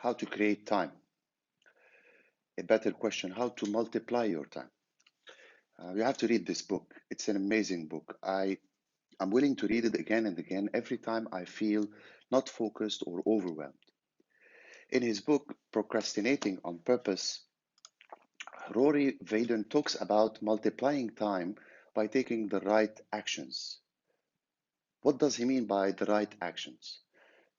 how to create time. A better question, how to multiply your time. You have to read this book. It's an amazing book. I'm willing to read it again and again every time I feel not focused or overwhelmed. In his book, Procrastinating on Purpose, Rory Vaden talks about multiplying time by taking the right actions. What does he mean by the right actions?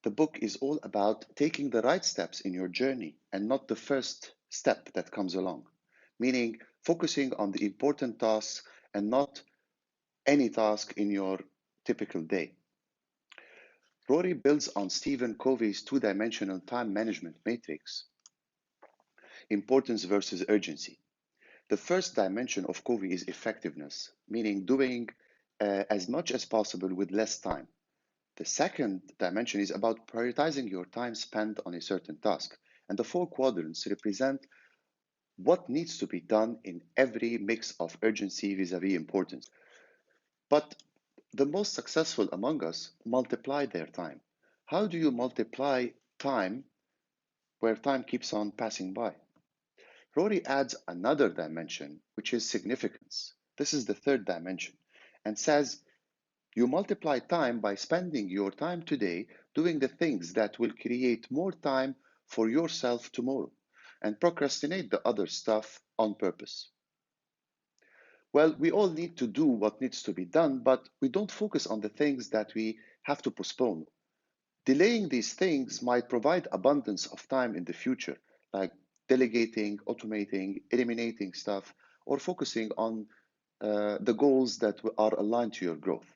The book is all about taking the right steps in your journey and not the first step that comes along, meaning focusing on the important tasks and not any task in your typical day. Rory builds on Stephen Covey's two-dimensional time management matrix, importance versus urgency. The first dimension of Covey is effectiveness, meaning doing as much as possible with less time. The second dimension is about prioritizing your time spent on a certain task. And the four quadrants represent what needs to be done in every mix of urgency vis-a-vis importance. But the most successful among us multiply their time. How do you multiply time where time keeps on passing by? Rory adds another dimension, which is significance. This is the third dimension, and says you multiply time by spending your time today doing the things that will create more time for yourself tomorrow, and procrastinate the other stuff on purpose. Well, we all need to do what needs to be done, but we don't focus on the things that we have to postpone. Delaying these things might provide abundance of time in the future, like delegating, automating, eliminating stuff, or focusing on the goals that are aligned to your growth.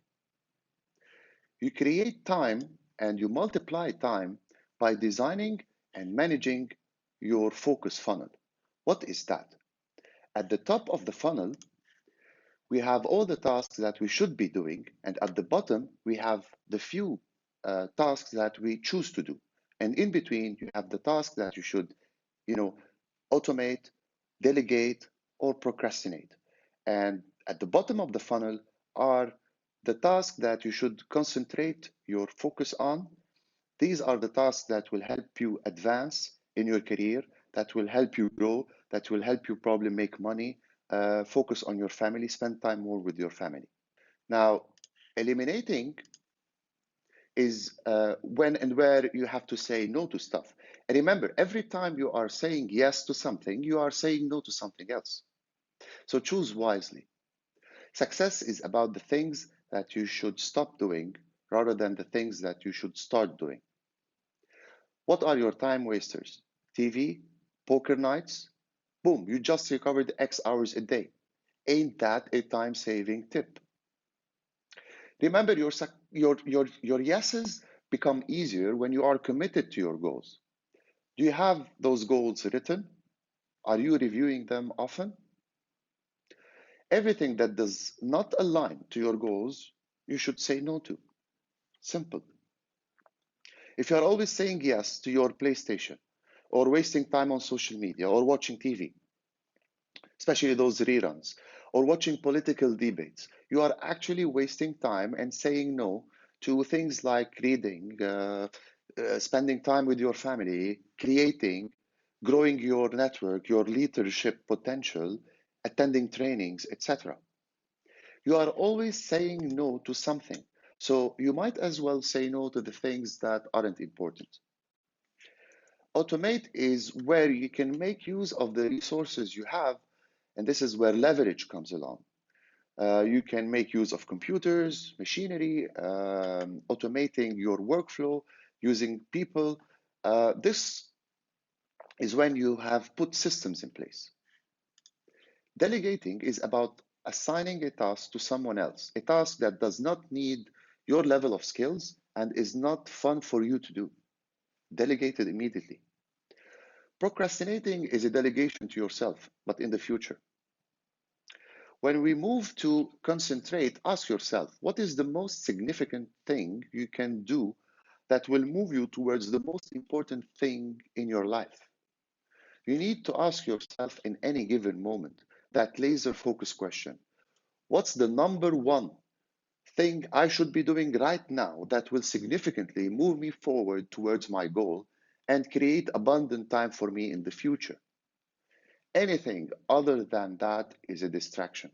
You create time and you multiply time by designing and managing your focus funnel. What is that? At the top of the funnel, we have all the tasks that we should be doing, and at the bottom, we have the few tasks that we choose to do. And in between, you have the tasks that you should, automate, delegate, or procrastinate. And at the bottom of the funnel are the tasks that you should concentrate your focus on. These are the tasks that will help you advance in your career, that will help you grow, that will help you probably make money, focus on your family, spend time more with your family. Now, eliminating is when and where you have to say no to stuff. And remember, every time you are saying yes to something, you are saying no to something else. So choose wisely. Success is about the things that you should stop doing rather than the things that you should start doing. What are your time wasters? TV, poker nights? Boom, you just recovered X hours a day. Ain't that a time-saving tip? Remember, your yeses become easier when you are committed to your goals. Do you have those goals written? Are you reviewing them often? Everything that does not align to your goals, you should say no to. Simple. If you are always saying yes to your PlayStation, or wasting time on social media, or watching TV, especially those reruns, or watching political debates, you are actually wasting time and saying no to things like reading, spending time with your family, creating, growing your network, your leadership potential, attending trainings, etc. You are always saying no to something. So you might as well say no to the things that aren't important. Automate is where you can make use of the resources you have, and this is where leverage comes along. You can make use of computers, machinery, automating your workflow, using people. This is when you have put systems in place. Delegating is about assigning a task to someone else, a task that does not need your level of skills and is not fun for you to do. Delegate it immediately. Procrastinating is a delegation to yourself, but in the future. When we move to concentrate, ask yourself, what is the most significant thing you can do that will move you towards the most important thing in your life? You need to ask yourself in any given moment that laser focus question. What's the number one thing I should be doing right now that will significantly move me forward towards my goal and create abundant time for me in the future. Anything other than that is a distraction.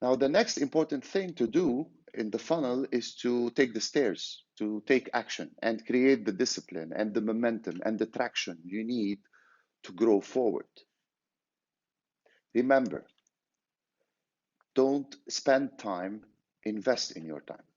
Now, the next important thing to do in the funnel is to take the stairs, to take action and create the discipline and the momentum and the traction you need to grow forward. Remember, don't spend time, invest in your time.